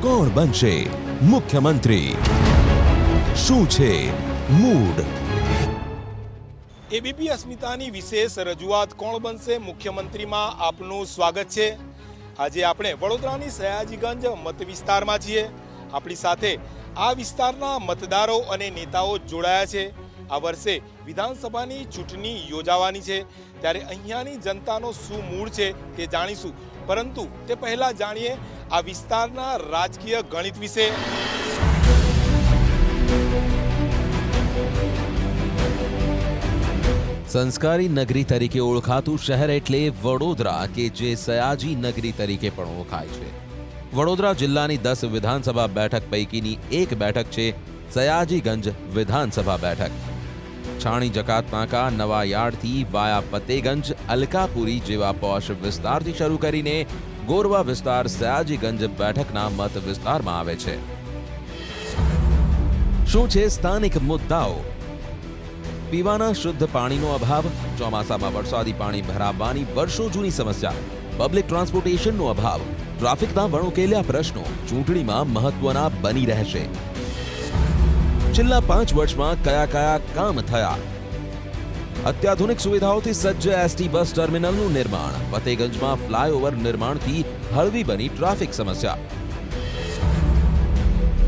કોણ બનશે મુખ્યમંત્રી? શું છે મૂડ? એબીપી અસ્મિતાની વિશેષ રજૂઆત કોણ બનશે મુખ્યમંત્રીમાં આપનું સ્વાગત છે। આજે આપણે વડોદરાની સયાજીગંજ મત વિસ્તારમાં છીએ। આપણી સાથે આ વિસ્તારના મતદારો અને નેતાઓ જોડાયા છે। આ વર્ષે વિધાનસભાની ચૂંટણી યોજાવાની છે, ત્યારે અહીંયાની જનતાનો શું મૂડ છે તે જાણીશું। પરંતુ તે પહેલા જાણીએ આ વિસ્તારના રાજકીય ગણિત વિશે। સંસ્કારી નગરી તરીકે ઓળખાતું શહેર એટલે વડોદરા, કે જે સયાજી નગરી તરીકે પણ ઓળખાય છે। વડોદરા જિલ્લાની 10 વિધાનસભા બેઠક પૈકીની એક બેઠક છે સયાજીગંજ વિધાનસભા બેઠક। છાણી જકાતનાકા, નવા યાર્ડથી વાયા ફતેગંજ, અલકાપુરી જેવા પોશ વિસ્તારથી શરૂ કરીને ગોરવા વિસ્તાર સયાજીગંજ બેઠકના મત વિસ્તારમાં આવે છે। શું છે સ્થાનિક મુદ્દાઓ? પીવાના શુદ્ધ પાણીનો અભાવ, ચોમાસામાં વરસાદી પાણી ભરાવવાની વર્ષો જૂની સમસ્યા, પબ્લિક ટ્રાન્સપોર્ટેશનનો અભાવ, ટ્રાફિકના વણોકેલ્યા પ્રશ્નો ચૂંટણીમાં મહત્વના બની રહેશે। છેલ્લા 5 વર્ષમાં કયા કયા કામ થયા? અત્યાધુનિક સુવિધાઓથી સજ્જ એસટી બસ ટર્મિનલનું निर्माण, ફતેગંજમાં ફ્લાયઓવર નિર્માણથી હળવી બની ટ્રાફિક સમસ્યા।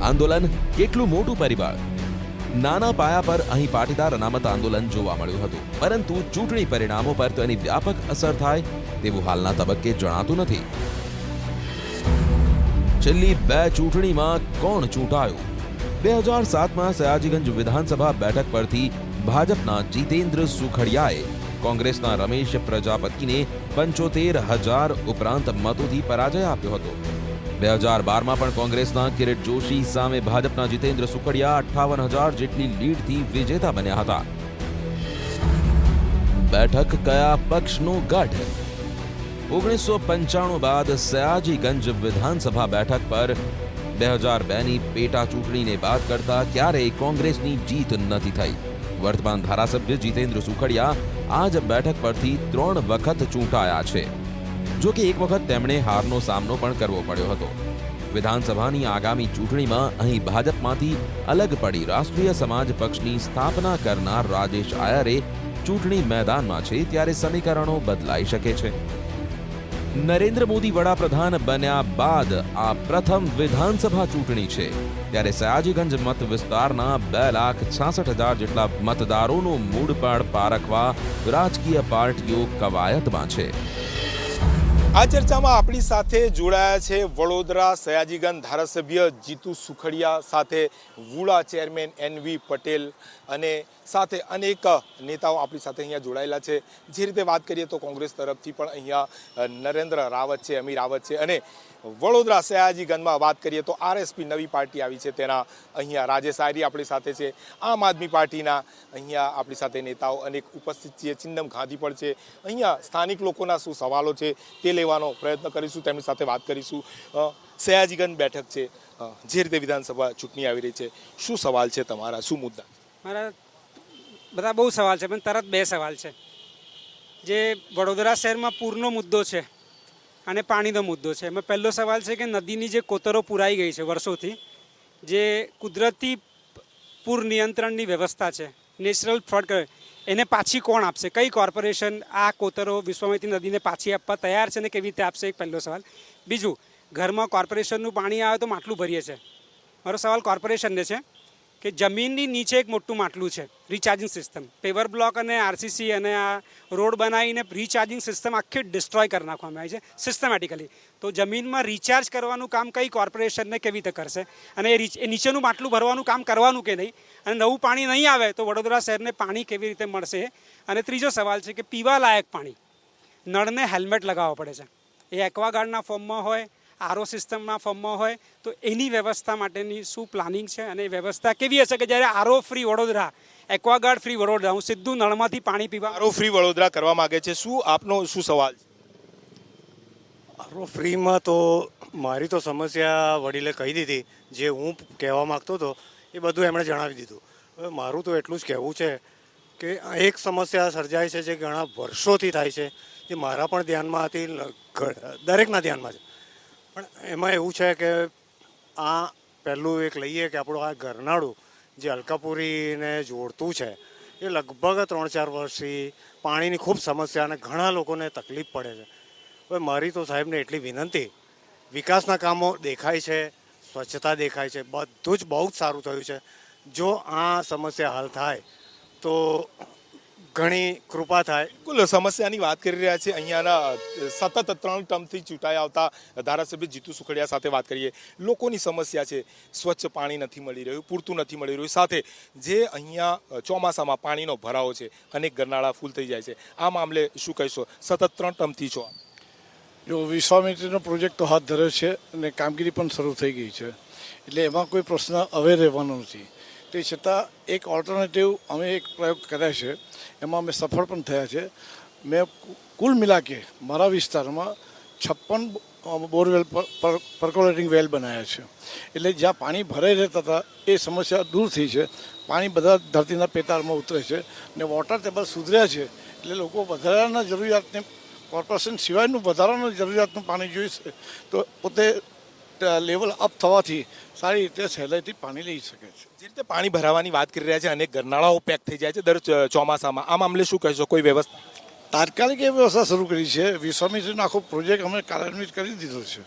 આંદોલન કેટલું મોટું પરિબળ? નાના પાયા પર અહીં પાટીદાર અનામત આંદોલન જોવા મળ્યું હતું, પરંતુ ચૂંટણી પરિણામો પર તેની વ્યાપક અસર થાય તેવું હાલના તબક્કે જણાતું નથી। છેલ્લી 2 ચૂંટણીમાં કોણ ચૂંટાયું? 2007માં સયાજીગંજ વિધાનસભા બેઠક પરથી ભાજપના જીતેન્દ્ર સુખડિયાએ કોંગ્રેસના રમેશ પ્રજાપતિને 75,000 ઉપરાંત મતોથી પરાજય આપ્યો હતો। 2012માં પણ કોંગ્રેસના કિરીટ જોશી સામે ભાજપના જીતેન્દ્ર સુખડિયા 58,000 જેટલી લીડથી વિજેતા બન્યા હતા। બેઠક કયા પક્ષનો ગઢ? 1995 બાદ સયાજીગંજ વિધાનસભા બેઠક પર 2002ની પેટા ચૂંટણીને બાદ કરતા ક્યારેય કોંગ્રેસની જીત નથી થઈ। વર્તમાન ધારાસભ્ય જીતેન્દ્ર સુખડિયા આ જ બેઠક પરથી 3 વખત ચૂંટાયા છે। જો કે એક વખત તેમણે હારનો સામનો પણ કરવો પડ્યો હતો। વિધાનસભાની આગામી ચૂંટણીમાં અહીં ભાજપમાંથી અલગ પડી રાષ્ટ્રીય સમાજ પક્ષની સ્થાપના કરનાર રાજેશ આયરે ચૂંટણી મેદાનમાં છે, ત્યારે સમીકરણો બદલાઈ શકે છે। નરેન્દ્ર મોદી વડાપ્રધાન બન્યા બાદ આ પ્રથમ વિધાનસભા ચૂંટણી છે, ત્યારે સયાજીગંજ મત વિસ્તારના 2,66,000 જેટલા મતદારોનો મૂડ પણ પારખવા રાજકીય પાર્ટીઓ કવાયતમાં છે। આ ચર્ચામાં આપણી સાથે જોડાયા છે વડોદરા સયાજીગંજ ધારાસભ્ય જીતુ સુખડિયા, સાથે વુડા ચેરમેન એનવી પટેલ અને સાથે અનેક નેતાઓ આપણી સાથે અહીંયા જોડાયેલા છે। જે રીતે વાત કરીએ તો કોંગ્રેસ તરફથી પણ અહીંયા નરેન્દ્ર રાવત છે, અમી રાવત છે, અને વડોદરા સયાજીગંજમાં વાત કરીએ તો આરએસપી નવી પાર્ટી આવી છે તેના અહીંયા રાજેશ આયરી આપણી સાથે છે। આમ આદમી પાર્ટીના અહીંયા આપણી સાથે નેતાઓ અનેક ઉપસ્થિત છે। ચિંદમ ગાંધી પણ છે। અહીંયા સ્થાનિક લોકોના શું સવાલો છે તે લેવાનો પ્રયત્ન કરીશું, તેમની સાથે વાત કરીશું। સયાજીગંજ બેઠક છે, જે રીતે વિધાનસભા ચૂંટણી આવી રહી છે, શું સવાલ છે તમારા, શું મુદ્દા? મારા બધા બહુ સવાલ છે, પણ તરત 2 સવાલ છે। જે વડોદરા શહેરમાં પૂરનો મુદ્દો છે અને પાણીનો મુદ્દો છે, એમાં પહેલો સવાલ છે કે નદીની જે કોતરો પુરાઈ ગઈ છે વર્ષોથી, જે કુદરતી પૂર નિયંત્રણની વ્યવસ્થા છે, નેચરલ ફ્લડ, એને પાછી કોણ આપશે? કઈ કોર્પોરેશન આ કોતરો વિશ્વામિત્રી નદીને પાછી આપવા તૈયાર છે ને કેવી રીતે આપશે? એક પહેલો સવાલ। બીજું, ઘરમાં કોર્પોરેશનનું પાણી આવે તો માટલું ભરીએ છે। મારો સવાલ કોર્પોરેશનને છે કે જમીનની નીચે એક મોટું માટલું છે, રિચાર્જિંગ સિસ્ટમ, પેવર બ્લોક અને આરસીસી અને આ રોડ બનાવીને રિચાર્જિંગ સિસ્ટમ આખી ડિસ્ટ્રોય કરી નાખવામાં આવી છે સિસ્ટમેટિકલી। તો જમીનમાં રિચાર્જ કરવાનું કામ કઈ કોર્પોરેશનને કેવી રીતે કરશે? અને એ નીચેનું માટલું ભરવાનું કામ કરવાનું કે નહીં? અને નવું પાણી નહીં આવે તો વડોદરા શહેરને પાણી કેવી રીતે મળશે? અને ત્રીજો સવાલ છે કે પીવા લાયક પાણી, નળને હેલ્મેટ લગાવવા પડે છે, એ એક્વાગાર્ડના ફોર્મમાં હોય, આરઓ સિસ્ટમના ફોર્મમાં હોય, તો એની વ્યવસ્થા માટેની શું પ્લાનિંગ છે? અને એ વ્યવસ્થા કેવી હશે કે જ્યારે RO free Vadodara, Aquaguard free Vadodara, હું સીધું નળમાંથી પાણી પીવા આરઓ ફ્રી વડોદરા કરવા માંગે છે, શું આપનો શું સવાલ છે? આરઓ ફ્રીમાં તો મારી તો સમસ્યા વડીલે કહી દીધી, જે હું કહેવા માગતો હતો એ બધું એમણે જણાવી દીધું। હવે મારું તો એટલું જ કહેવું છે કે એક સમસ્યા સર્જાય છે જે ઘણા વર્ષોથી થાય છે, જે મારા પણ ધ્યાનમાં હતી, દરેકના ધ્યાનમાં છે, પણ એમાં એવું છે કે આ પહેલું એક લઈએ કે આપણું આ ગરનાળું જે અલકાપુરીને જોડતું છે એ લગભગ 3-4 વર્ષથી પાણીની ખૂબ સમસ્યા અને ઘણા લોકોને તકલીફ પડે છે. હવે મારી તો સાહેબને એટલી વિનંતી, વિકાસના કામો દેખાય છે, સ્વચ્છતા દેખાય છે, બધું જ બહુ જ સારું થયું છે. જો આ સમસ્યા હલ થાય તો ઘણી કૃપા થાય. બિલકુલ સમસ્યાની વાત કરી રહ્યા છે. અહીંયાના સતત 3 ટર્મથી ચૂંટાઈ આવતા ધારાસભ્ય જીતુ સુખડિયા સાથે વાત કરીએ. લોકોની સમસ્યા છે, સ્વચ્છ પાણી નથી મળી રહ્યું, પૂરતું નથી મળી રહ્યું, સાથે જે અહીંયા ચોમાસામાં પાણીનો ભરાવો છે, અનેક ગરનાળા ફૂલ થઈ જાય છે. આ મામલે શું કહેશો? સતત 3 ટર્મથી છો. જો વિશ્વામિત્રીનો પ્રોજેક્ટ તો હાથ ધર્યો છે અને કામગીરી પણ શરૂ થઈ ગઈ છે, એટલે એમાં કોઈ પ્રશ્ન હવે રહેવાનો નથી. તે છતાં એક ઓલ્ટરનેટિવ અમે એક પ્રયોગ કર્યા છે, એમાં અમે સફળ પણ થયા છે. મેં કુલ મિલાકે મારા વિસ્તારમાં 56 બોરવેલ પર્કોલેટિંગ વેલ બનાવ્યા છે. એટલે જ્યાં પાણી ભરાઈ રહેતા હતા એ સમસ્યા દૂર થઈ છે. પાણી બધા ધરતીના પેટાળમાં ઉતરે છે અને વોટર ટેબલ સુધર્યા છે. એટલે લોકો વધારાના જરૂરિયાતને કોર્પોરેશન સિવાયનું વધારાનું જરૂરિયાતનું પાણી જોઈશે તો પોતે લેવલ અપ થવાથી સારી રીતે સહેલાઈથી પાણી લઈ શકે છે. જે રીતે પાણી ભરાવાની વાત કરી રહ્યા છે, અનેક ગરનાળાઓ પેક થઈ જાય છે દર ચોમાસામાં. આ મામલે શું કહેશો? કોઈ વ્યવસ્થા? તાત્કાલિક એ વ્યવસ્થા શરૂ કરી છે. વિશ્વામિત્રીનો આખો પ્રોજેક્ટ અમે કાર્યાન્વિત કરી દીધો છે.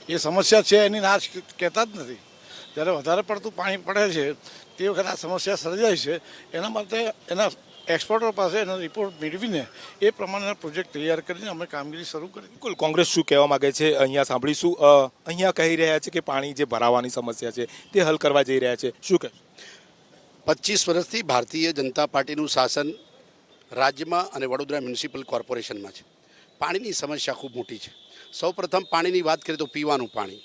એ સમસ્યા છે એની ના કહેતા જ નથી. જ્યારે વધારે પડતું પાણી પડે છે તે વખતે આ સમસ્યા સર્જાય છે. એના માટે એના એક્સપર્ટો પાસે એનો રિપોર્ટ મેળવીને એ પ્રમાણેના પ્રોજેક્ટ તૈયાર કરીને અમે કામગીરી શરૂ કરી. બિલકુલ કોંગ્રેસ શું કહેવા માંગે છે અહીંયા સાંભળીશું. અહીંયા કહી રહ્યા છે કે પાણી જે ભરાવાની સમસ્યા છે તે હલ કરવા જઈ રહ્યા છે. શું કહે? 25 વર્ષથી ભારતીય જનતા પાર્ટીનું શાસન રાજ્યમાં અને વડોદરા મ્યુનિસિપલ કોર્પોરેશનમાં છે. પાણીની સમસ્યા ખૂબ મોટી છે. સૌપ્રથમ પાણીની વાત કરીએ તો પીવાનું પાણી.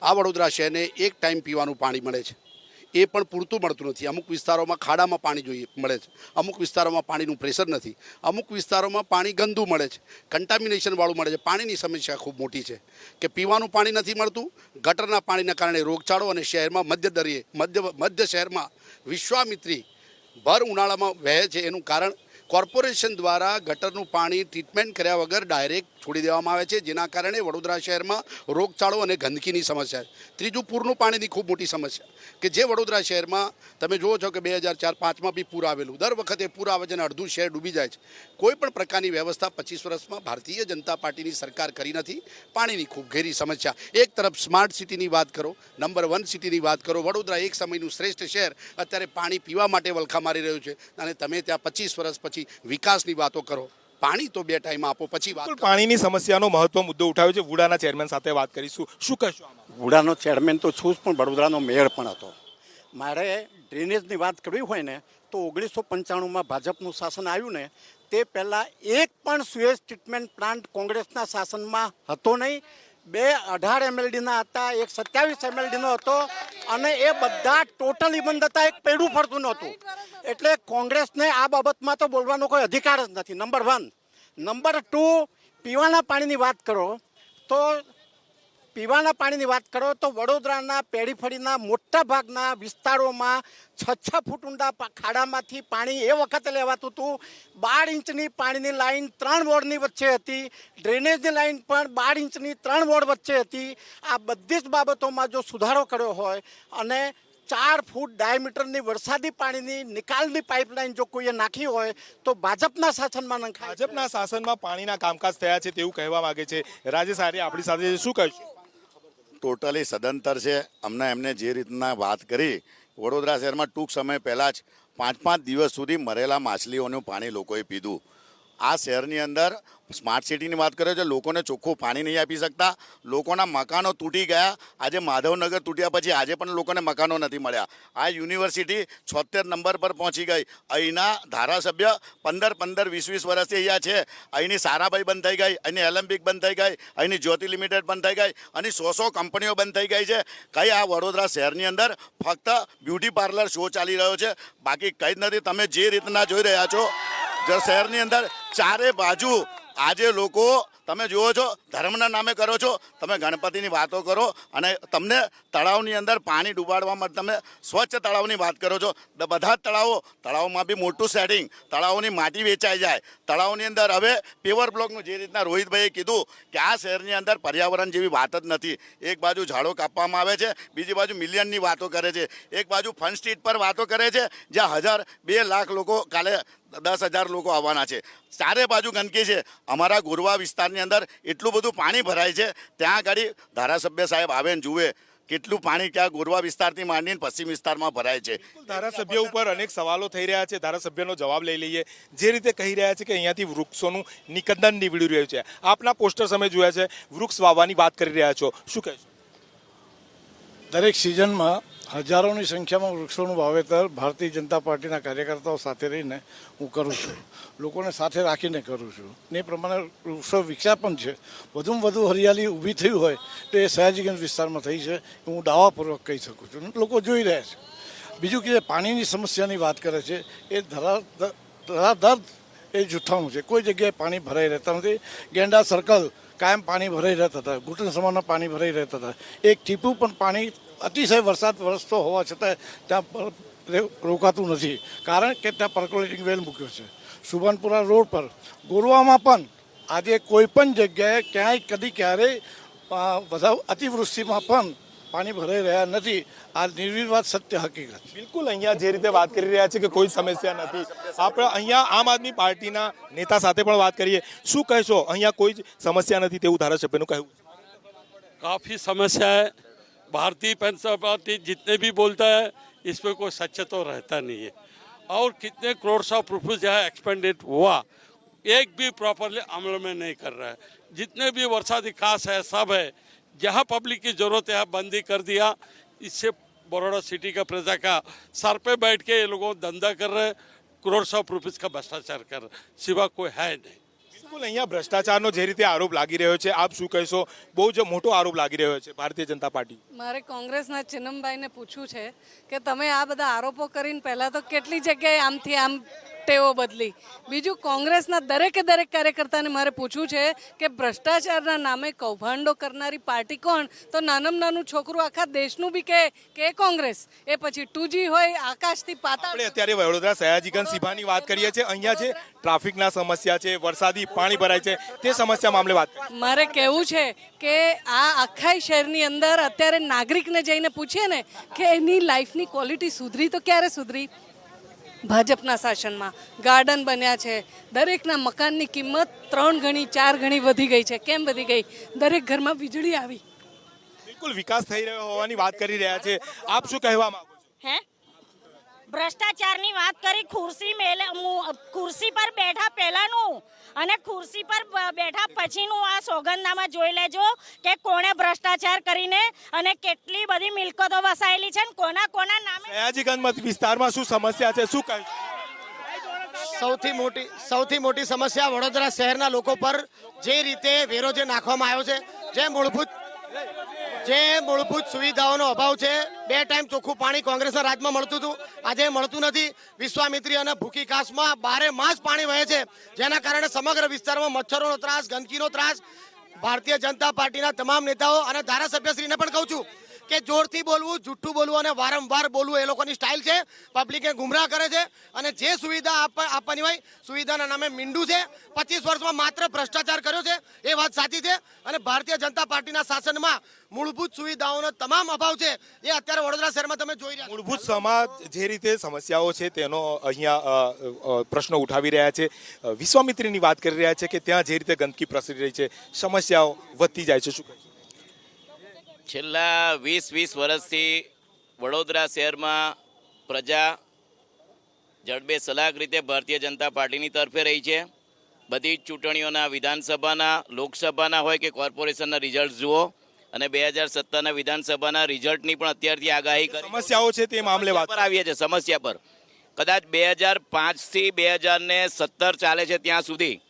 આ વડોદરા શહેરને એક ટાઈમ પીવાનું પાણી મળે છે, એ પણ પૂરતું મળતું નથી. અમુક વિસ્તારોમાં ખાડામાં પાણી જોઈએ મળે છે, અમુક વિસ્તારોમાં પાણીનું પ્રેશર નથી, અમુક વિસ્તારોમાં પાણી ગંદુ મળે છે, કન્ટામિનેશનવાળું મળે છે. પાણીની સમસ્યા ખૂબ મોટી છે કે પીવાનું પાણી નથી મળતું. ગટરના પાણીના કારણે રોગચાળો અને શહેરમાં મધ્ય શહેરમાં વિશ્વામિત્રી ભર ઉનાળામાં વહે છે. એનું કારણ કોર્પોરેશન દ્વારા ગટરનું પાણી ટ્રીટમેન્ટ કર્યા વગર ડાયરેક્ટ છોડી દેવામાં આવે છે, જેના કારણે વડોદરા શહેરમાં રોગચાળો અને ગંદકીની સમસ્યા છે. ત્રીજું, પૂરનું પાણીની ખૂબ મોટી સમસ્યા કે જે વડોદરા શહેરમાં તમે જુઓ છો કે 2004-05માં બી પૂર આવેલું. દર વખતે પૂર આવે છે અને અડધું શહેર ડૂબી જાય છે. કોઈ પણ પ્રકારની વ્યવસ્થા 25 વર્ષમાં ભારતીય જનતા પાર્ટીની સરકાર કરી નથી. પાણીની ખૂબ ઘેરી સમસ્યા. એક તરફ સ્માર્ટ સિટીની વાત કરો, નંબર 1 સિટીની વાત કરો. વડોદરા એક સમયનું શ્રેષ્ઠ શહેર અત્યારે પાણી પીવા માટે વલખા મારી રહ્યું છે અને તમે ત્યાં 25 વર્ષ પછી વિકાસની વાતો કરો. પાણી તો 2 ટાઈમ આપો પછી વાત. પાણીની સમસ્યાનો મહત્વ મુદ્દો ઉઠાવ્યો છે. વુડાના ચેરમેન સાથે વાત કરીશું. શું કહેશો? વુડાનો ચેરમેન તો છું જ, પણ વડોદરાનો મેયર પણ હતો. મારે ડ્રેનેજની વાત કરવી હોય ને તો 1995માં ભાજપનું શાસન આવ્યું ને તે પહેલાં એક પણ સુએજ ટ્રીટમેન્ટ પ્લાન્ટ કોંગ્રેસના શાસનમાં હતો નહીં. 2 18 MLDના હતા, એક 27 MLDનો હતો અને એ બધા ટોટલી બંધ હતા. એક પેડું ફરતું નહોતું. એટલે કોંગ્રેસને આ બાબતમાં તો બોલવાનો કોઈ અધિકાર જ નથી. નંબર 1. નંબર 2, પીવાના પાણીની વાત કરો તો વડોદરાના પેઢીફળીના મોટા ભાગના વિસ્તારોમાં 6 ફૂટ ઊંડા ખાડામાંથી પાણી એ વખતે લેવાતું હતું. 12 ઇંચની પાણીની લાઈન 3 વોર્ડની વચ્ચે હતી. ડ્રેનેજની લાઈન પણ 12 ઇંચની 3 વોર્ડ વચ્ચે હતી. આ બધી જ બાબતોમાં જો સુધારો કર્યો હોય અને 4 ફૂટ ડાયામીટરની વરસાદી પાણીની નિકાલની પાઇપલાઇન જો કોઈએ નાખી હોય તો ભાજપના શાસનમાં નખાય. ભાજપના શાસનમાં પાણીના કામકાજ થયા છે તેવું કહેવા માંગે છે રાજેશ આર્ય આપણી સાથે. શું કહેશું? ટોટલી સદંતર છે. એમને જે રીતના વાત કરી, વડોદરા શહેરમાં ટૂંક સમય પહેલાં જ 5 દિવસ સુધી મરેલા માછલીઓનું પાણી લોકોએ પીધું. આ શહેરની અંદર સ્માર્ટ સિટીની વાત કરે છે, લોકોને ચોખ્ખું પાણી નહીં આપી શકતા. લોકોના મકાનો તૂટી ગયા. આજે માધવનગર તૂટ્યા પછી આજે પણ લોકોને મકાનો નથી મળ્યા. આ યુનિવર્સિટી 76 નંબર પર પહોંચી ગઈ. અહીંના ધારાસભ્ય 15-20 વર્ષથી અહીંયા છે. અહીંની સારાભાઈ બંધ થઈ ગઈ, અહીંની એલેમ્પિક બંધ થઈ ગઈ, અહીંની જ્યોતિ લિમિટેડ બંધ થઈ ગઈ, અને 100 કંપનીઓ બંધ થઈ ગઈ છે. કઈ આ વડોદરા શહેરની અંદર ફક્ત બ્યુટી પાર્લર શો ચાલી રહ્યો છે, બાકી કંઈ જ નથી. તમે જે રીતના જોઈ રહ્યા છો શહેરની અંદર ચારે બાજુ આજે લોકો તમે જુઓ છો ધર્મના નામે કરો છો, તમે ગણપતિની વાતો કરો અને તમને તળાવની અંદર પાણી ડૂબાડવામાં તમે સ્વચ્છ તળાવની વાત કરો છો. બધા જ તળાવોમાં બી મોટું સેટિંગ, તળાવોની માટી વેચાઈ જાય. તળાવની અંદર હવે પેવર બ્લોકનું જે રીતના રોહિતભાઈએ કીધું કે આ શહેરની અંદર પર્યાવરણ જેવી વાત જ નથી. એક બાજુ ઝાડો કાપવામાં આવે છે, બીજી બાજુ મિલિયનની વાતો કરે છે, એક બાજુ ફન સ્ટ્રીટ પર વાતો કરે છે જ્યાં 1,000-2 લાખ લોકો, કાલે 10,000 લોકો આવવાના છે. ચારે બાજુ ગંદકી છે. અમારા ગોરવા વિસ્તારની અંદર એટલું બધું પાણી ભરાય છે, ત્યાં આગળ ધારાસભ્ય સાહેબ આવે ને જુએ કેટલું પાણી ક્યાં ગોરવા વિસ્તારથી માંડીને પશ્ચિમ વિસ્તારમાં ભરાય છે. ધારાસભ્ય ઉપર અનેક સવાલો થઈ રહ્યા છે. ધારાસભ્યનો જવાબ લઈ લઈએ. જે રીતે કહી રહ્યા છે કે અહીંયાથી વૃક્ષોનું નિકંદન નીવડી રહ્યું છે, આપના પોસ્ટર તમે જોયા છે, વૃક્ષ વાવવાની વાત કરી રહ્યા છો, શું કહેશો? દરેક સિઝનમાં હજારોની સંખ્યામાં વૃક્ષોનું વાવેતર ભારતીય જનતા પાર્ટીના કાર્યકર્તાઓ સાથે રહીને હું કરું છું, લોકોને સાથે રાખીને કરું છું. ને એ પ્રમાણે વૃક્ષો વિકસ્યા પણ છે. વધુમાં વધુ હરિયાળી ઊભી થઈ હોય તો એ સયાજીગંજ વિસ્તારમાં થઈ છે, હું દાવાપૂર્વક કહી શકું છું. લોકો જોઈ રહ્યા છે. બીજું કે પાણીની સમસ્યાની વાત કરે છે, એ ધરાધર એ જૂઠાણું છે. કોઈ જગ્યાએ પાણી ભરાઈ રહેતા નથી. ગેંડા સર્કલ કાયમ પાણી ભરાઈ રહેતા હતા, ઘૂંટણ સમાનના પાણી ભરાઈ રહેતા હતા. એક ટીપું પણ પાણી અતિશય વરસાદ વરસતો હોવા છતાં ત્યાં રોકાતું નથી, કારણ કે ત્યાં પર્કોલેટિંગ વેલ મૂક્યો છે. સુભાનપુરા રોડ પર ગોરવામાં પણ આજે કોઈ પણ જગ્યાએ ક્યાંય કદી ક્યારેય બધા અતિવૃષ્ટિમાં પણ પાણી ભરાઈ રહ્યા નથી. આ નિર્વિવાદ સત્ય હકીકત. બિલકુલ અહીંયા જે રીતે વાત કરી રહ્યા છે કે કોઈ સમસ્યા નથી. આપણે અહીંયા આમ આદમી પાર્ટીના નેતા સાથે પણ વાત કરીએ. શું કહેશો? અહીંયા કોઈ જ સમસ્યા નથી તેવું ધારાસભ્યનું કહેવું. काफ़ी समस्या है. भारतीय जनता पार्टी जितने भी बोलता है इसमें कोई सच तो रहता नहीं है. और कितने करोड़ ऑफ रुपये जो है एक्सपेंडेड हुआ, एक भी प्रॉपरली अमल में नहीं कर रहा है. जितने भी वर्षादी खास है सब है, जहाँ पब्लिक की ज़रूरत है बंदी कर दिया. इससे बड़ौदा सिटी का प्रजा का सर पे बैठ के ये लोगों धंधा कर रहे हैं, करोड़ ऑफ रुपीज़ का भ्रष्टाचार कर रहे, सिवा कोई है नहीं. બિલકુલ અહીંયા ભ્રષ્ટાચારનો જે રીતે આરોપ લાગી રહ્યો છે, આપ શું કહેશો? બહુ જ મોટો આરોપ લાગી રહ્યો છે ભારતીય જનતા પાર્ટી. મારે કોંગ્રેસના ચિનમભાઈને પૂછવું છે કે તમે આ બધા આરોપો કરીને પહેલાં તો કેટલી જગ્યાએ આમથી આમ ટેવો બદલી. બીજું કોંગ્રેસના દરેક કાર્યકર્તાને મારે પૂછવું છે કે ભ્રષ્ટાચારના નામે કૌભાંડો કરનારી પાર્ટી કોણ? તો નાનું છોકરું આખા દેશનું બી કે કોંગ્રેસ. એ પછી 2G હોય, આકાશથી પાતાળ. આપણે અત્યારે વડોદરા સયાજીગંજ સીમાની વાત કરીએ છીએ. અહીંયા જે ટ્રાફિકના સમસ્યા છે, વરસાદી પાણી ભરાય છે, તે સમસ્યા મામલે વાત કરીએ. મારે કહેવું છે કે આ આખા શહેરની અંદર અત્યારે નાગરિકને જઈને પૂછીએ ને કે એની લાઈફની ક્વોલિટી સુધરી તો ક્યારે સુધરી? ભાજપના શાસનમાં ગાર્ડન બન્યા છે, દરેકના મકાનની કિંમત 3 ગણી 4 ગણી વધી ગઈ છે. કેમ વધી ગઈ? દરેક ઘરમાં વીજળી આવી. બિલકુલ વિકાસ થઈ રહ્યો હોવાની વાત કરી રહ્યા છે. આપ શું કહેવા માંગો છો? હે ભ્રષ્ટાચારની વાત કરી. ખુરશી પર બેઠા પહેલાનું અને ખુરશી પર બેઠા પછીનું આ સોગંદનામા જોઈ લેજો કે કોણે ભ્રષ્ટાચાર કરીને અને કેટલી બધી મિલકતો વસાયેલી છે ને કોના નામે. સયાજીગંજ વિસ્તારમાં શું સમસ્યા છે, શું કહ્યું? સૌથી મોટી સમસ્યા વડોદરા શહેરના લોકો પર જે રીતે વેરો જે નાખવામાં આવ્યો છે, જે મૂળભૂત સુવિધાઓનો અભાવ છે. 2 ટાઈમ ચોખ્ખું પાણી કોંગ્રેસના રાજમાં મળતું હતું, આજે મળતું નથી. વિશ્વામિત્રી અને ભૂકી કાસમાં 12 માસ પાણી વહે છે, જેના કારણે સમગ્ર વિસ્તારમાં મચ્છરોનો ત્રાસ, ગંદકીનો ત્રાસ. ભારતીય જનતા પાર્ટીના તમામ નેતાઓ અને ધારાસભ્યશ્રીને પણ કહું છું કે જોરથી બોલવું, જૂઠું બોલવું અને વારંવાર બોલવું એ લોકોની સ્ટાઇલ છે. પબ્લિકને ગુમરાહ કરે છે અને જે સુવિધા આપવાની હોય સુવિધાના નામે મીંડું છે. 25 વર્ષમાં માત્ર ભ્રષ્ટાચાર કર્યો છે, એ વાત સાચી છે. અને ભારતીય જનતા પાર્ટીના શાસનમાં મૂળભૂત સુવિધાઓનો તમામ અભાવ છે, એ અત્યારે વડોદરા શહેરમાં તમે જોઈ રહ્યા છો. મૂળભૂત સમાજ જે રીતે સમસ્યાઓ છે તેનો અહીંયા પ્રશ્નો ઉઠાવી રહ્યા છે. વિશ્વામિત્રીની વાત કરી રહ્યા છે કે ત્યાં જે રીતે ગંદકી પ્રસરી રહી છે, સમસ્યાઓ વધતી જાય છે, શું કહે? છેલ્લા 20 વર્ષથી વડોદરા શહેરમાં પ્રજા જડબે સલાક રીતે ભારતીય જનતા પાર્ટીની તરફે રહી છે. બધી જ ચૂંટણીઓના, વિધાનસભાના, લોકસભાના હોય કે કોર્પોરેશનના રિઝલ્ટ જુઓ અને 2017ના વિધાનસભાના રિઝલ્ટની પણ અત્યારથી આગાહી કરી. સમસ્યાઓ છે તે મામલે વાત પર આવીએ છીએ. સમસ્યા પર કદાચ 2005થી 2017 ચાલે છે ત્યાં સુધી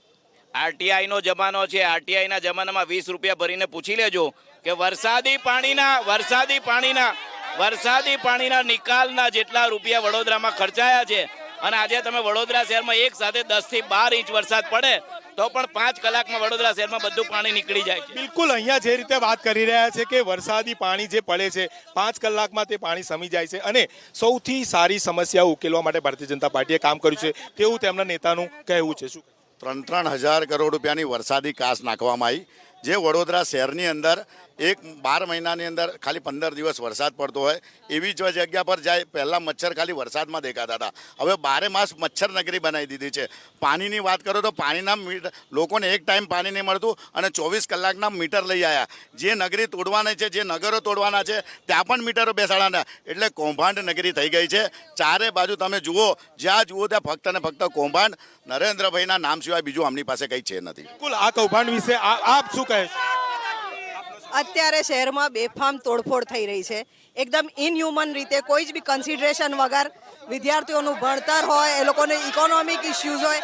આરટીઆઈનો જમાનો છે. આરટીઆઈના જમાનામાં 20 રૂપિયા ભરીને પૂછી લેજો કે વરસાદી પાણીના નિકાલના જેટલા રૂપિયા વડોદરામાં ખર્ચાયા છે. અને આજે તમે વડોદરા શહેરમાં એક સાથે 10 થી 12 ઇંચ વરસાદ પડે તો પણ 5 કલાકમાં વડોદરા શહેરમાં બધું પાણી નીકળી જાય છે. બિલકુલ અહીંયા જે રીતે વાત કરી રહ્યા છે કે વરસાદી પાણી જે પડે છે 5 કલાકમાં તે પાણી સમી જાય છે અને સૌથી સારી સમસ્યા ઉકેલવા માટે ભારતીય જનતા પાર્ટીએ કામ કર્યું છે તેવું તેમના નેતાનું કહેવું છે. શું 3,000 કરોડ રૂપિયાની વરસાદી કાસ નાખવામાં આવી, જે વડોદરા શહેરની અંદર 12 મહિનાની અંદર ખાલી 15 દિવસ વરસાદ પડતો હોય એવી જ જગ્યા પર જાય. પહેલાં મચ્છર ખાલી વરસાદમાં દેખાતા હતા, હવે 12 માસ મચ્છર નગરી બનાવી દીધી છે. પાણીની વાત કરો તો પાણીના મીટર લોકોને એક ટાઈમ પાણી નહીં મળતું અને 24 કલાકના મીટર લઈ આવ્યા. જે નગરી તોડવાના છે, જે નગરો તોડવાના છે ત્યાં પણ મીટરો બેસાડવાના, એટલે કૌભાંડ નગરી થઈ ગઈ છે. ચારે બાજુ તમે જુઓ, જ્યાં જુઓ ત્યાં ફક્ત ને ફક્ત કૌભાંડ. નરેન્દ્રભાઈના નામ સિવાય બીજું આમની પાસે કંઈ છે નથી. બિલકુલ આ કૌભાંડ વિશે આપ શું કહે છો? અત્યારે શહેરમાં બેફામ તોડફોડ થઈ રહી છે, એકદમ ઇનહ્યુમન રીતે, કોઈ જ બી કન્સિડરેશન વગર. વિદ્યાર્થીઓનું ભણતર હોય, એ લોકોને ઇકોનોમિક ઇસ્યુઝ હોય,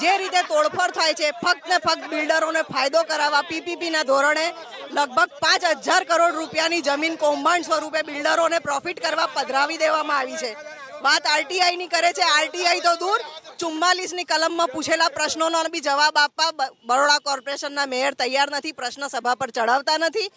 જે રીતે તોડફોડ થાય છે ફક્ત ને ફક્ત બિલ્ડરોને ફાયદો કરાવવા પીપીપીના ધોરણે લગભગ 5,000 કરોડ રૂપિયાની જમીન કૌભાંડ સ્વરૂપે બિલ્ડરોને પ્રોફિટ કરવા પધરાવી દેવામાં આવી છે. વાત આરટીઆઈની કરે છે, આરટીઆઈ તો દૂર, 44ની કલમમાં પૂછેલા પ્રશ્નોનો બી જવાબ આપવા બરોડા કોર્પોરેશનના મેયર તૈયાર નથી, પ્રશ્ન સભા પર ચડાવતા નથી.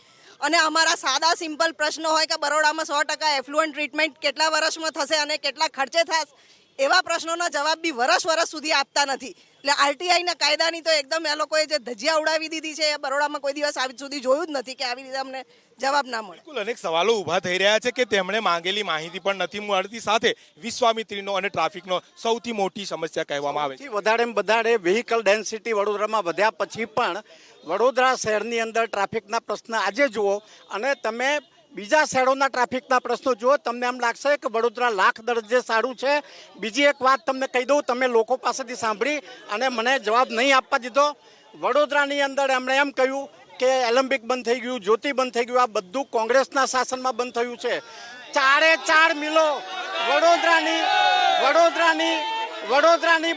અને અમારા સાદા સિમ્પલ પ્રશ્નો હોય કે બરોડામાં 100% એફ્લુઅન્ટ ટ્રીટમેન્ટ કેટલા વર્ષમાં થશે અને કેટલા ખર્ચે થશે, એવા પ્રશ્નોના જવાબ બી વર્ષ સુધી આપતા નથી. એટલે આરટીઆઈના કાયદાની તો એકદમ એ લોકોએ જે ધજિયા ઉડાવી દીધી છે, એ બરોડામાં કોઈ દિવસ આવી સુધી જોયું જ નથી કે આવી રીતે અમને જવાબ ના મળે. બિલકુલ અનેક સવાલો ઊભા થઈ રહ્યા છે કે તેમણે માંગેલી માહિતી પણ નથી મળતી, સાથે વિશ્વામિત્રીનો અને ટ્રાફિકનો સૌથી મોટી સમસ્યા કહેવામાં આવે છે. વધારે વ્હીકલ ડેન્સિટી વડોદરામાં વધ્યા પછી પણ વડોદરા શહેરની અંદર ટ્રાફિકના પ્રશ્ન આજે જુઓ અને તમે બીજા શહેરોના ટ્રાફિકના પ્રશ્નો જુઓ, તમને એમ લાગશે કે વડોદરા લાખ દરજ્જે સારું છે. બીજી એક વાત તમને કહી દઉં, તમે લોકો પાસેથી સાંભળી અને મને જવાબ નહીં આપવા દીધો. વડોદરાની અંદર એમણે એમ કહ્યું કે એલેમ્બિક બંધ થઈ ગયું, જ્યોતિ બંધ થઈ ગયું. આ બધું કોંગ્રેસના શાસનમાં બંધ થયું છે. 4 મિલો વડોદરાની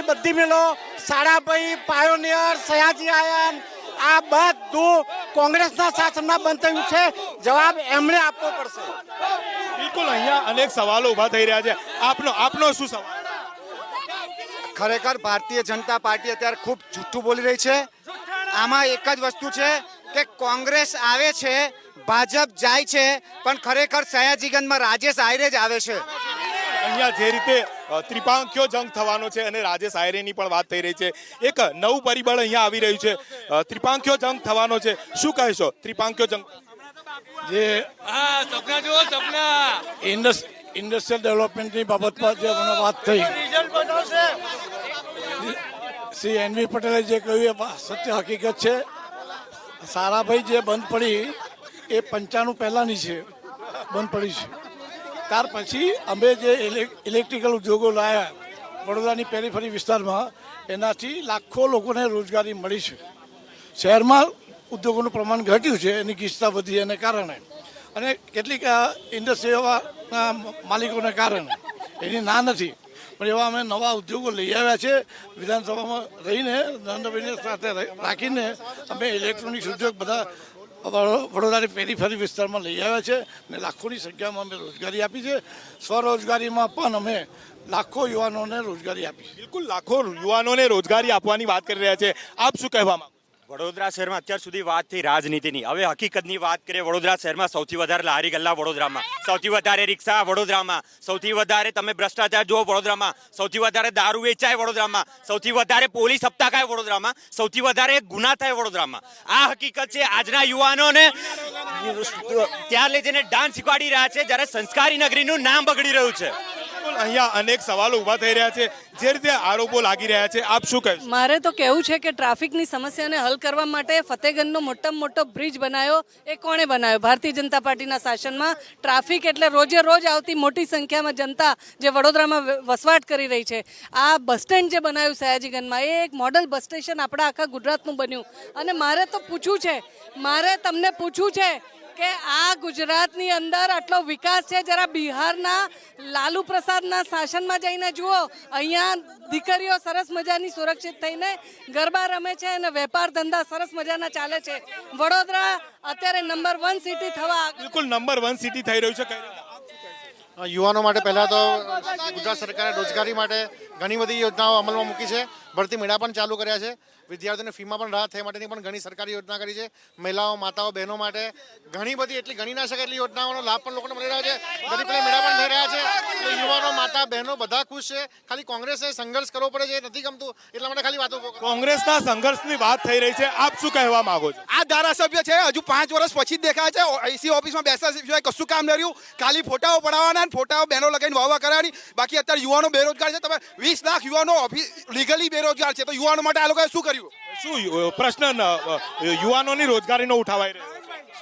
બધી મિલો સારાભાઈ, પાયોનિયર, સયાજી આયન, આ બધું કોંગ્રેસના શાસનમાં બંધ થયું છે. જવાબ એમણે આપવો પડશે. બિલકુલ અહીંયા અનેક સવાલો ઊભા થઈ રહ્યા છે. આપનો શું સવાલ? ખરેખર ભારતીય જનતા પાર્ટી અત્યારે ખૂબ જૂઠું બોલી રહી છે. આમાં એક જ વસ્તુ છે કે કોંગ્રેસ આવે છે, ભાજપ જાય છે, પણ ખરેખર સયાજીગંજમાં રાજેશ આયરે જ આવે છે. અહીંયા જે રીતે ત્રિપાંખ્યો જંગ થવાનો છે અને રાજેશ આયરેની પણ વાત થઈ રહી છે, એક નવું પરિબળ અહીંયા આવી રહ્યું છે. ત્રિપાંખ્યો જંગ થવાનો છે, શું કહેશો? ત્રિપાંખ્યો જંગ જે ઇન્ડસ્ટ્રીયલ ડેવલપમેન્ટની બાબતમાં જે મને વાત થઈ, શ્રી એનવી પટેલે જે કહ્યું એ સત્ય હકીકત છે. સારાભાઈ જે બંધ પડી એ 95 પહેલાંની છે, બંધ પડી છે. ત્યાર પછી અમે જે ઇલેક્ટ્રિકલ ઉદ્યોગો લાવ્યા વડોદરાની પેરીફરી વિસ્તારમાં, એનાથી લાખો લોકોને રોજગારી મળી છે. શહેરમાં ઉદ્યોગોનું પ્રમાણ ઘટ્યું છે, એની ગીચતા વધી એને કારણે, અને કેટલીક ઇન્ડસ્ટ્રીઓના માલિકોને કારણે. એની ના નથી, પણ એવા અમે નવા ઉદ્યોગો લઈ આવ્યા છે. વિધાનસભામાં રહીને નરેન્દ્રભાઈને સાથે રાખીને અમે ઇલેક્ટ્રોનિક્સ ઉદ્યોગ બધા વડોદરાની પેરીફરી વિસ્તારમાં લઈ આવ્યા છે ને લાખોની સંખ્યામાં અમે રોજગારી આપી છે. સ્વરોજગારીમાં પણ અમે લાખો યુવાનોને રોજગારી આપી છે. બિલકુલ લાખો યુવાનોને રોજગારી આપવાની વાત કરી રહ્યા છે. આપ શું કહેવા માંગો? વડોદરા શહેરમાં અત્યાર સુધી વાત થઈ રાજનીતિની, હવે હકીકતની વાત કરીએ. વડોદરા શહેરમાં સૌથી વધારે લારી ગલ્લા વડોદરામાં, સૌથી વધારે રિક્ષા વડોદરામાં, સૌથી વધારે તમે ભ્રષ્ટાચાર જુઓ વડોદરામાં, સૌથી વધારે દારૂ વેચાય વડોદરામાં, સૌથી વધારે પોલીસ હપ્તા ખાય વડોદરામાં, સૌથી વધારે ગુના થાય વડોદરામાં. આ હકીકત છે. આજના યુવાનોને ત્યાં લઈ જઈને ડાન્સ શીખવાડી રહ્યા છે, જ્યારે સંસ્કારી નગરીનું નામ બગડી રહ્યું છે. અહીંયા અનેક સવાલો ઊભા થઈ રહ્યા છે, જે રીતે આરોપો લાગી રહ્યા છે. આપ શું કહેશો? મારે તો કહેવું છે કે ટ્રાફિકની સમસ્યાને હલ કરવા માટે ફતેગંજનો મોટામાં મોટો બ્રિજ બનાવ્યો એ કોણે બનાવ્યો? ભારતીય જનતા પાર્ટીના શાસનમાં. ટ્રાફિક એટલે રોજે રોજ આવતી મોટી સંખ્યામાં જનતા જે વડોદરામાં વસવાટ કરી રહી છે. આ બસ સ્ટેન્ડ જે બનાવ્યું સયાજીગંજમાં, એ એક મોડલ બસ સ્ટેશન આપણા આખા ગુજરાતનું બન્યું. અને મારે તમને પૂછવું છે કે આ ગુજરાતની અંદર આટલો વિકાસ છે, જરા બિહારના લાલુ પ્રસાદના શાસનમાં જઈને જુઓ. અહીંયા દીકરીઓ સરસ મજાની સુરક્ષિત થઈને ગરબા રમે છે અને વેપાર ધંધા સરસ મજાના ચાલે છે. વડોદરા અત્યારે નંબર 1 સિટી થવા બિલકુલ નંબર 1 સિટી થઈ રહ્યું છે. યુવાનો માટે પહેલાં તો ગુજરાત સરકારે રોજગારી માટે ઘણી બધી યોજનાઓ અમલમાં મૂકી છે. ભરતી મેળા પણ ચાલુ કર્યા છે. વિદ્યાર્થીઓને ફીમાં પણ રાહત થયા માટેની પણ ઘણી સરકારી યોજના કરી છે. મહિલાઓ, માતાઓ, બહેનો માટે ઘણી બધી એટલી ગણી ના શકે એટલી યોજનાઓનો લાભ પણ લોકોને મળી રહ્યો છે. ગરીબ કલ્યાણ મેળા પણ થઈ રહ્યા છે. એટલે યુવાનો, માતા, બહેનો બધા ખુશ છે. ખાલી કોંગ્રેસે સંઘર્ષ કરવો પડે છે, નથી ગમતું એટલા માટે ખાલી વાતો. કોંગ્રેસના સંઘર્ષની વાત થઈ રહી છે, આપ શું કહેવા માંગો છો? આ ધારાસભ્ય છે હજુ 5 વર્ષ પછી જ દેખાય છે. આઈસી ઓફિસમાં બેસવા સિવાય કશું કામ ન રહ્યું. ખાલી ફોટાઓ પડાવવાના, ફોટાઓ બહેનો લગાવીને વાવા કરવાની. બાકી અત્યારે યુવાનો બેરોજગાર છે. તમે 20 લાખ યુવાનો લીગલી બેરોજગાર છે, તો યુવાનો માટે આ લોકોએ શું કર્યું? શું પ્રશ્ન યુવાનોની રોજગારીનો ઉઠાવાઈ રહ્યો?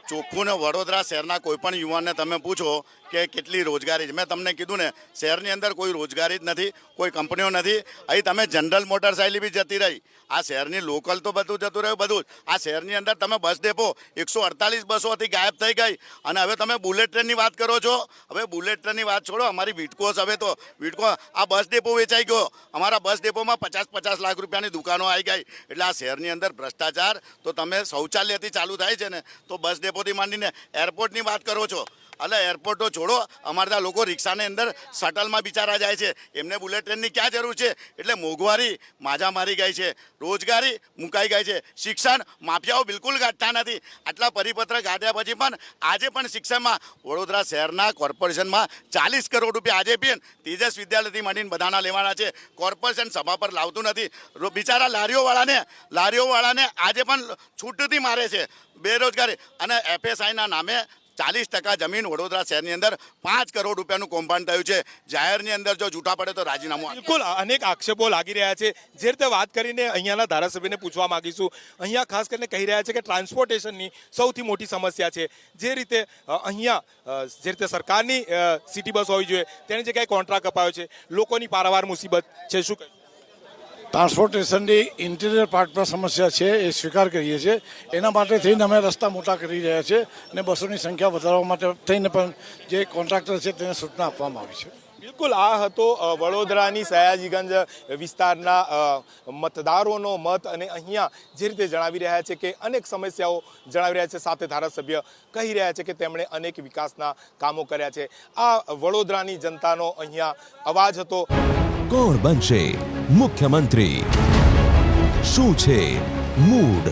ચોખ્ખું ને વડોદરા શહેરના કોઈ પણ યુવાનને તમે પૂછો કે કેટલી રોજગારી છે, મેં તમને કીધું ને, શહેરની અંદર કોઈ રોજગારી જ નથી, કોઈ કંપનીઓ નથી. અહીં તમે જનરલ મોટરસાયકલ બી જતી રહી, આ શહેરની લોકલ તો બધું જતું રહ્યું બધું જ. આ શહેરની અંદર તમે બસ ડેપો 148 બસો હતી, ગાયબ થઈ ગઈ. અને હવે તમે બુલેટ ટ્રેનની વાત કરો છો. હવે બુલેટ ટ્રેનની વાત છોડો, અમારી વિટકોસ, હવે તો વિટકો આ બસ ડેપો વેચાઈ ગયો. અમારા બસ ડેપોમાં 50-50 લાખ રૂપિયાની દુકાનો આવી ગઈ. એટલે આ શહેરની અંદર ભ્રષ્ટાચાર તો તમે શૌચાલયથી ચાલુ થાય છે ને, તો બસ ડેપોથી માંડીને એરપોર્ટની વાત કરો છો. એટલે એરપોર્ટો છોડો, અમારા ત્યાં લોકો રિક્ષાની અંદર શટલમાં બિચારા જાય છે, એમને બુલેટ ટ્રેનની ક્યાં જરૂર છે? એટલે મોંઘવારી માજા મારી ગઈ છે, રોજગારી મુકાઈ ગઈ છે, શિક્ષણ માફિયાઓ બિલકુલ ગાંઠતા નથી. આટલા પરિપત્ર ગાંઠ્યા પછી પણ આજે પણ શિક્ષણમાં વડોદરા શહેરના કોર્પોરેશનમાં 40 કરોડ રૂપિયા આજે પણ તેજસ વિદ્યાલયથી માંડીને બધાના લેવાના છે. કોર્પોરેશન સભા પર લાવતું નથી. બિચારા લારીઓવાળાને આજે પણ છૂટથી મારે છે. બેરોજગારી અને FSIના નામે 40% જમીન વડોદરા શહેરની અંદર 5 કરોડ રૂપિયાનું કૌભાંડ થયું છે. જાહેરની અંદર જો જૂઠા પડે તો રાજીનામું. બિલકુલ અનેક આક્ષેપો લાગી રહ્યા છે. જે રીતે વાત કરીને અહીંયાના ધારાસભ્યને પૂછવા માંગીશું. અહીંયા ખાસ કરીને કહી રહ્યા છે કે ટ્રાન્સપોર્ટેશનની સૌથી મોટી સમસ્યા છે. જે રીતે અહીંયા જે રીતે સરકારની સિટી બસ હોવી જોઈએ તેની જગ્યાએ કોન્ટ્રાક્ટ અપાયો છે, લોકોની પારાવાર મુસીબત છે. શું કહે? ટ્રાન્સપોર્ટેશનની ઇન્ટિરિયર પાર્ટમાં સમસ્યા છે, એ સ્વીકાર કરીએ છીએ. એના માટે થઈને અમે રસ્તા મોટા કરી રહ્યા છીએ અને બસોની સંખ્યા વધારવા માટે થઈને પણ જે કોન્ટ્રાક્ટર છે તેને સૂચના આપવામાં આવી છે. બિલકુલ આ હતો વડોદરાની સયાજીગંજ વિસ્તારના મતદારોનો મત. અને અહીંયા જે રીતે જણાવી રહ્યા છે કે અનેક સમસ્યાઓ જણાવી રહ્યા છે, સાથે ધારાસભ્ય કહી રહ્યા છે કે તેમણે અનેક વિકાસના કામો કર્યા છે. આ વડોદરાની જનતાનો અહીંયા અવાજ હતો. કોણ બનશે મુખ્યમંત્રી? શું છે મૂડ?